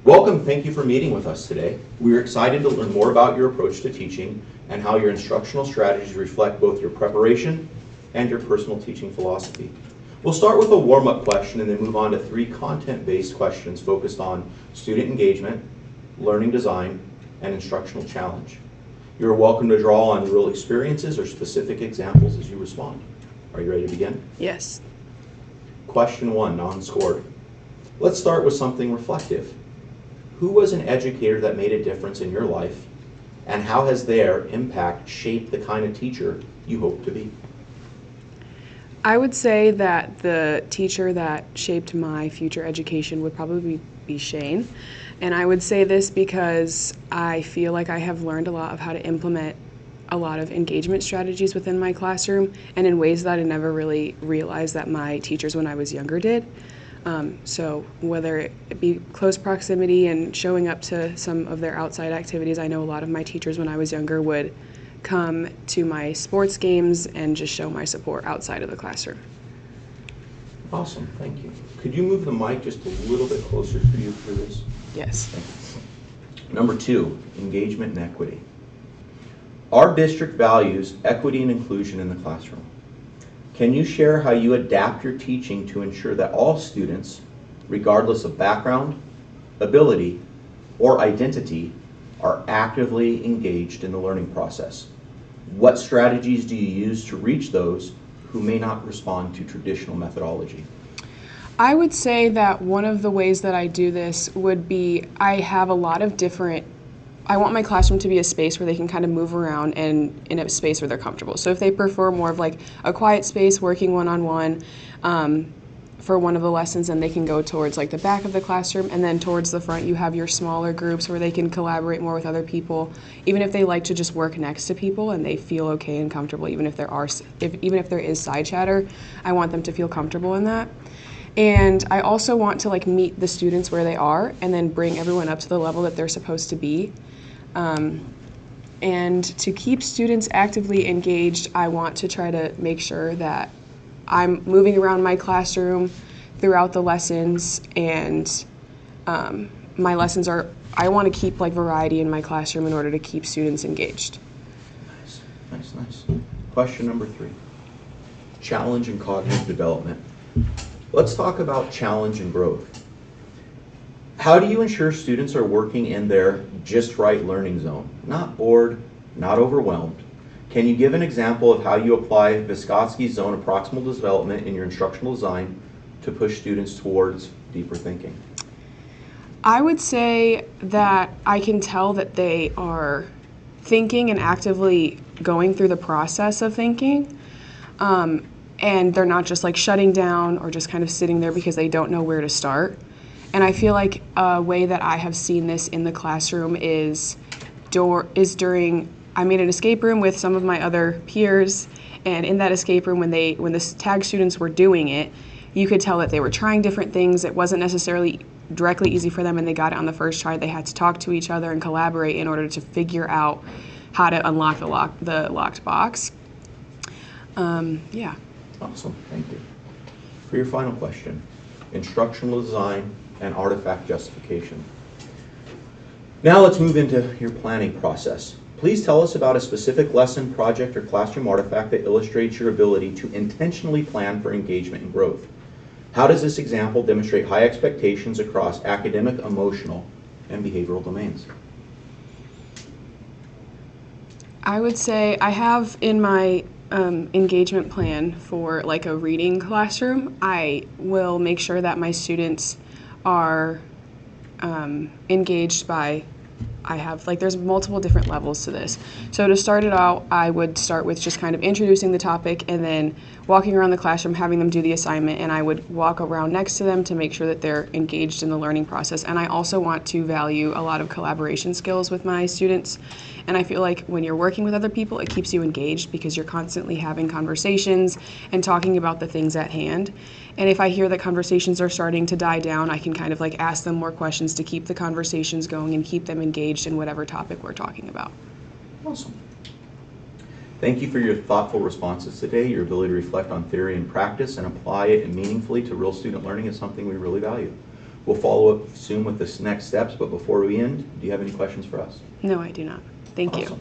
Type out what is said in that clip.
Welcome, thank you for meeting with us today. We are excited to learn more about your approach to teaching and how your instructional strategies reflect both your preparation and your personal teaching philosophy. We'll start with a warm-up question and then move on to 3 content-based questions focused on student engagement, learning design, and instructional challenge. You're welcome to draw on real experiences or specific examples as you respond. Are you ready to begin? Yes. Question 1, non-scored. Let's start with something reflective. Who was an educator that made a difference in your life, and how has their impact shaped the kind of teacher you hope to be? I would say that the teacher that shaped my future education would probably be Shane. And I would say this because I feel like I have learned a lot of how to implement a lot of engagement strategies within my classroom and in ways that I never really realized that my teachers when I was younger did. So whether it be close proximity and showing up to some of their outside activities, I know a lot of my teachers when I was younger would come to my sports games and just show my support outside of the classroom. Awesome, thank you. Could you move the mic just a little bit closer to you for this? Yes. Thank you. Number 2, engagement and equity. Our district values equity and inclusion in the classroom. Can you share how you adapt your teaching to ensure that all students, regardless of background, ability, or identity, are actively engaged in the learning process? What strategies do you use to reach those who may not respond to traditional methodology? I would say that one of the ways that I do this would be I have a lot of different I want my classroom to be a space where they can kind of move around and in a space where they're comfortable. So if they prefer more of like a quiet space, working one-on-one for one of the lessons, then they can go towards like the back of the classroom, and then towards the front you have your smaller groups where they can collaborate more with other people, even if they like to just work next to people and they feel okay and comfortable, even if there is side chatter, I want them to feel comfortable in that. And I also want to like meet the students where they are and then bring everyone up to the level that they're supposed to be. And to keep students actively engaged, I want to try to make sure that I'm moving around my classroom throughout the lessons, and my lessons I want to keep like variety in my classroom in order to keep students engaged. Nice. Question number 3, challenge and cognitive development. Let's talk about challenge and growth. How do you ensure students are working in their just right learning zone? Not bored, not overwhelmed. Can you give an example of how you apply Vygotsky's zone of proximal development in your instructional design to push students towards deeper thinking? I would say that I can tell that they are thinking and actively going through the process of thinking. And they're not just like shutting down or just kind of sitting there because they don't know where to start. And I feel like a way that I have seen this in the classroom is during, I made an escape room with some of my other peers, and in that escape room when the tag students were doing it, you could tell that they were trying different things. It wasn't necessarily directly easy for them, and they got it on the first try. They had to talk to each other and collaborate in order to figure out how to unlock the locked box. Yeah. Awesome, thank you. For your final question, instructional design and artifact justification. Now let's move into your planning process. Please tell us about a specific lesson, project, or classroom artifact that illustrates your ability to intentionally plan for engagement and growth. How does this example demonstrate high expectations across academic, emotional, and behavioral domains? I would say I have in my engagement plan for like a reading classroom, I will make sure that my students are engaged by, there's multiple different levels to this. So to start it out, I would start with just kind of introducing the topic and then walking around the classroom, having them do the assignment, and I would walk around next to them to make sure that they're engaged in the learning process. And I also want to value a lot of collaboration skills with my students. And I feel like when you're working with other people, it keeps you engaged because you're constantly having conversations and talking about the things at hand. And if I hear that conversations are starting to die down, I can kind of like ask them more questions to keep the conversations going and keep them engaged in whatever topic we're talking about. Awesome. Thank you for your thoughtful responses today. Your ability to reflect on theory and practice and apply it meaningfully to real student learning is something we really value. We'll follow up soon with the next steps, but before we end, do you have any questions for us? No, I do not. Thank you. Awesome.